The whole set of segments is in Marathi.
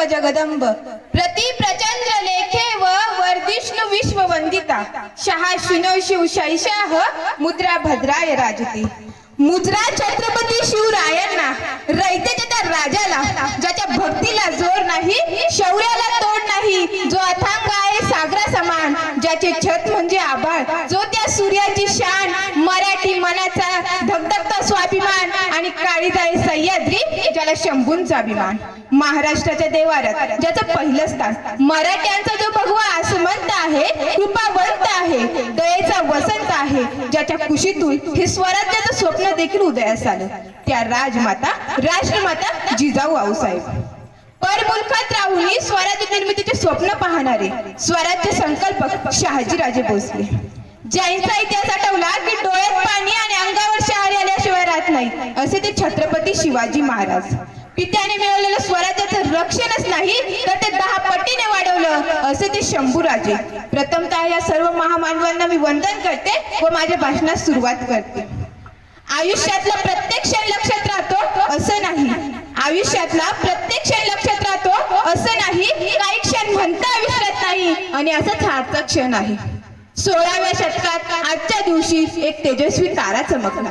जगदंब प्रति प्रचंद्र लेखे व वर्धिष्णु विश्ववंदिता शहा शिनो शिव शैशाह मुद्रा भद्राय राजती। मुद्रा छत्रपती शिवरायांना रयतेच्या त्या राजाला ज्याच्या भक्तीला जोर नाही, शौर्याला तोड नाही, जो अथांग आहे सागरा समान, ज्याचे छत म्हणजे आभाळ, जो त्या सूर्याची शान, मराठी मनाचा धगधगता स्वाभिमान आणि काळीज आहे सह्याद्री ज्याला शंभूंचा अभिमान। महाराष्ट्राच्या देवारात ज्याचं पहिलं स्थान, मराठ्यांचा जो भगवा आसमंत आहे, कृपावंत आहे, दयेचा वसंत आहे, ज्याच्या कुशीतून हे स्वराज्याचं स्वप्न देखील उदयास आलं, त्या राजमाता राष्ट्रमाता जिजाऊ आऊसाहेब। परमुलखात राहून स्वराज्य निर्मितीचे स्वप्न पाहणारे स्वराज्य संकल्पक शहाजीराजे भोसले, ज्यांचा इतिहास आठवला की डोळ्यात पाणी आणि अंगावर शहारे आल्याशिवाय राहत नाही, असे ते छत्रपती शिवाजी महाराज। पित्याने मिळवलेलं स्वराज्याचं रक्षणच नाही तर ते 10 पटीने वाढवलं, असे ते शंभूराजे। प्रथमतः या सर्व महामानवांना मी वंदन करते व माझ्या भाषणास सुरुवात करते। आयुष्यातला प्रत्येक क्षण लक्षात राहतो असं नाही, आयुष्यातला प्रत्येक क्षण लक्षात राहतो असं नाही, काही क्षण म्हणता विसरत नाही आणि असाच हाचा क्षण आहे। 16व्या शतकात आजच्या दिवशी एक तेजस्वी तारा चमकला,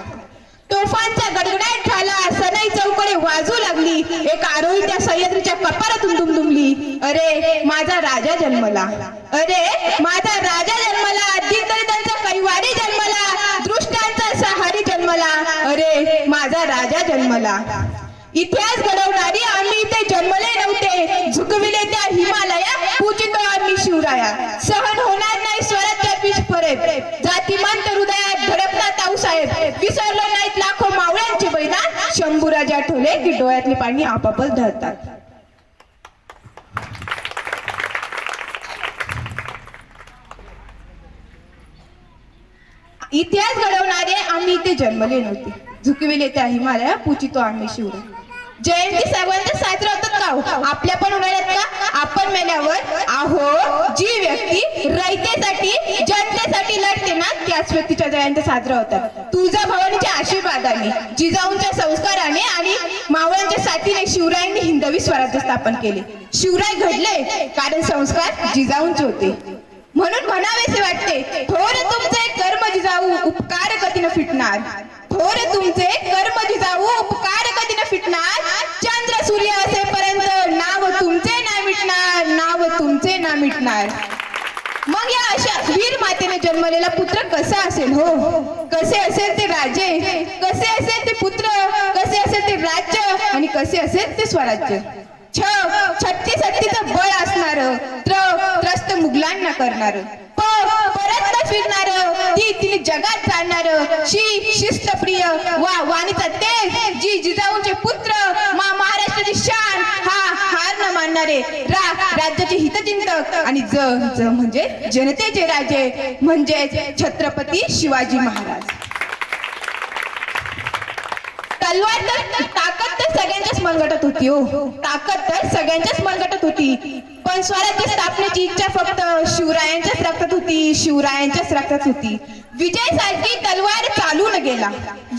तोफांचा गडगडाट झाला, सनई चौकडे वाजू लागली, एक आरोळी त्या सह्याद्रीच्या कपारातून दुमदुमली। अरे माझा राजा जन्मला, अरे माझा राजा जन्मला, दीनदलितांचा कैवारी जन्मला, दृष्टांचा सहारी जन्मला, अरे माझा राजा जन्मला। इतिहास घडवणारी आम्ही इथे जन्मले नव्हते, झुकविले त्या हिमालया, पूजितो आम्ही शिवराया। सहन होणार नाही स्वराज्यात विस्फोरण, जातीमांत हृदयात धडकतात आऊसाहेब, विसरलो नाहीत लाखो मावळ्यांचे बलिदान, शंभूराजे आठवले की डोळ्यातले पाणी आपापच धरतात। इतिहास घडवणारे आम्ही इथे जन्मले नव्हते, झुकविले त्या हिमालया, पूजितो आम्ही शिवराया। जयंती सर्वांचा साजरा होतात का हो? आपल्या पण उन्हाळ्यात का? आपण मेल्यावर आहो जी व्यक्ती रयतेसाठी जनतेसाठी लढते ना, त्याच व्यक्तीच्या जयंती साजरा होतात। तुळजा भवानीच्या आशीर्वादाने, जिजाऊंच्या संस्काराने आणि मावळ्यांच्या साथीने शिवरायांनी हिंदवी स्वराज्य स्थापन केले। शिवराय घडले कारण संस्कार जिजाऊंचे होते, म्हणून म्हणावेसे वाटते, थोर तुमचे कर्म जिजाऊ उपकार कधी न फिटणार, थोर तुमचे कर्म जिजाऊ उपकार कधी न फिटणार, चंद्र सूर्य असेपर्यंत नाव तुमचे ना मिटणार, नाव तुमचे ना मिटणार। मग या अशा वीर मातेने जन्मलेला पुत्र कसा असेल हो? कसे असेल ते राजे, कसे असेल ते पुत्र, कसे असेल ते राज्य आणि कसे असेल ते स्वराज्य। छत्तीस हत्तीचं बळ असणार, त्रस्त मुघलांना करणार, परत न फिरणार, तिने जगात जाणणार, शिस्तप्रिय वाणीचा तेज, जी जिजाऊंचे पुत्र, महाराष्ट्राची शान, हार न मानणारे, राज्याचे हितचिंतक आणि ज म्हणजे जनतेचे राजे म्हणजे छत्रपती शिवाजी महाराज। तलवार तर ताकद तर सगळ्यांच्याच मनगटात होती हो, ताकद तर सगळ्यांच्याच मनगटात होती, पण स्वराज्य स्थापनेची इच्छा फक्त शिवरायांच्याच रक्तात होती, शिवरायांच्याच रक्तात होती। विजय सारखी तलवार चालून गेला,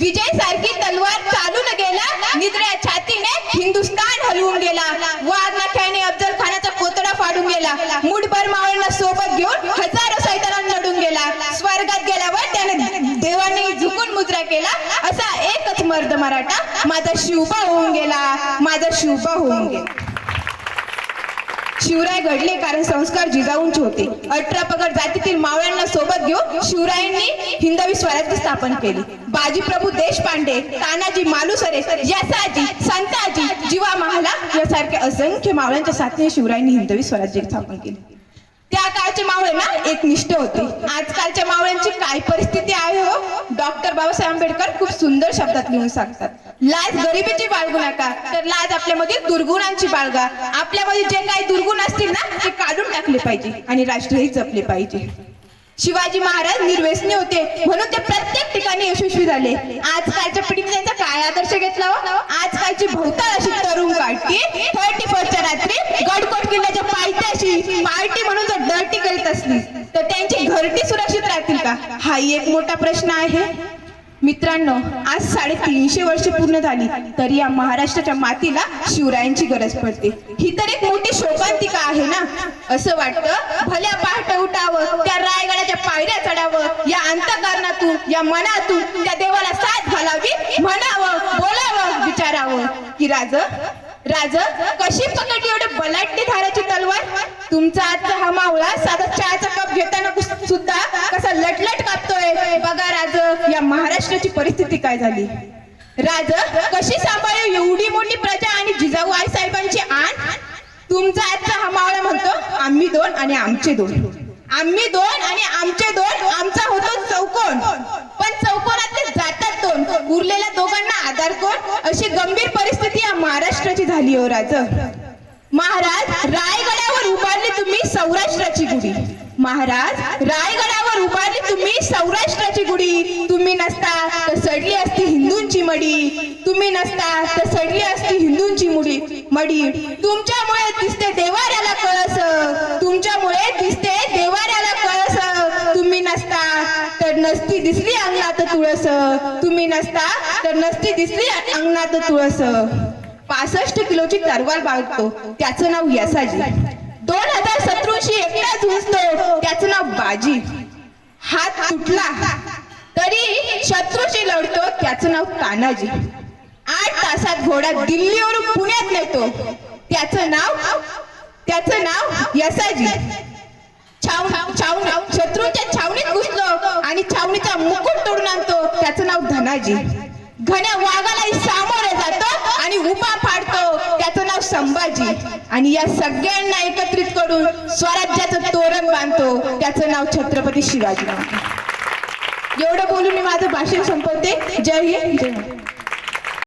विजय सारखी तलवार चालून गेला, निद्र्या छातीने हिंदुस्तान हलवून गेला, वाघ नख्याने अफजल खानाचा कोतडा फाडून गेला, मुठभर मावळ्यांना सोबत घेऊन हजारो सैतानांना लढून गेला, स्वर्गात गेल्यावर त्याने देवाने झुकून मुद्रा केला, असा एकच मर्द मराठा, माझा शिवबा होऊन गेला, माझा शिवबा होऊन गेला। शिवराय घडले कारण संस्कार जिजाऊंचे होते। 18 पगड जातीतील मावळ्यांना सोबत घेऊन शिवरायांनी हिंदवी स्वराज्य स्थापन केले। बाजीप्रभू देशपांडे, तानाजी मालुसरे, यसाजी, संताजी, जीवा महाला यासारखे असंख्य मावळ्यांच्या साथीने शिवरायांनी हिंदवी स्वराज्य स्थापन केले। त्या काळचे मावळे ना एकनिष्ठ होते, आजकालच्या मावळ्यांची काय परिस्थिती आहे हो? डॉक्टर बाबासाहेब आंबेडकर खूप सुंदर शब्दात लिहून सांगतात, लाज गरिबीची बाळगू नका, तर लाज आपल्यामध्ये दुर्गुणांची बाळगा। आपल्यामध्ये जे काही दुर्गुण असतील ना ते काढून टाकले पाहिजे आणि राष्ट्रही जपले पाहिजे। शिवाजी महाराज निर्व्यसनी होते म्हणून ते प्रत्येक ठिकाणी यशस्वी झाले। आजकालच्या पिढीने त्यांचा काय आदर्श घेतला हो? आजकालची भोवताल अशी तरुण काढती 31च्या रात्री गडकोट किल्ल्याच्या पायथ्याशी पार्टी म्हणून जर डर्टी करीत असली तर त्यांची घरटी सुरक्षित राहतील का? हाही एक मोठा प्रश्न आहे। मित्रांनो, आज 350 वर्ष पूर्ण झाली तरी या महाराष्ट्राच्या मातीला शिवरायांची गरज पडते. ही तर एक मोठी शोकांतिका आहे ना. असं वाटतं भल्या पहाटे उठावं, त्या रायगडाच्या पायऱ्या चढावं, या अंतःकरणातून, या मनातून त्या देवाला साथ घालावी, म्हणावं, बोलावं, विचारावं की राज कशी पकडली एवढे बलाढ्य धाराची तलवार. तुमचा आजचा हा मावळा साधा चहाचा कप घेताना सुद्धा कसा लटलट कापतोय. बघा राज, या महाराष्ट्राची परिस्थिती काय झाली. राज कशी सांभाळू एवढी मोठी प्रजा आणि जिजाऊ आई साहेबांची आण. तुमचा आजचा हा मावळा म्हणतो आम्ही दोन आणि आमचे दोन, आम्ही दोन आणि आमचे दोन, आमचा होतो चौकोन. पण चौकोनातले जातात दोन, उरलेल्या दोघांना आधार कोण. अशी गंभीर परिस्थिती या महाराष्ट्राची झाली हो राज. महाराज रायगडावर उभारली तुम्ही सौराष्ट्राची गुढी. महाराज रायगडावर उभारली तुम्ही सौराष्ट्राची गुढी. तुम्ही नसता तर सडली असती हिंदूंची मडी. तुम्ही नसता तर सडली असती हिंदूंची मडी. तुमच्यामुळे दिसते देवाऱ्याला कळस. तुमच्यामुळे दिसते देवाऱ्याला कळस. तुम्ही नसता तर नसती दिसली अंगणात तुळस. तुम्ही नसता तर नसती दिसली अंगणात तुळस. 65 किलोची तलवार बाळगतो त्याचं नाव यसाजी. 2000 शत्रूंशी एकटा झुंजतो त्याचं नाव बाजी. हात तुटला तरी शत्रूशी लढतो त्याचं नाव तानाजी. 8 तासात घोडा दिल्लीवरून पुण्यात नेतो त्याचं नाव यसाजी. शत्रूच्या छावणीत घुसलो आणि छावणीचा मुकुट तोडून आणतो त्याचं नाव धनाजी. घन्या वाघालाही सामोरे जातो आणि उभा फाडतो त्याचं नाव संभाजी. आणि या सगळ्यांना एकत्रित करून स्वराज्याचं तोरण बांधतो त्याचं नाव छत्रपती शिवाजी. एवढं बोलून मी माझं भाषण संपवते. जय हिंद, जय महाराष्ट्र.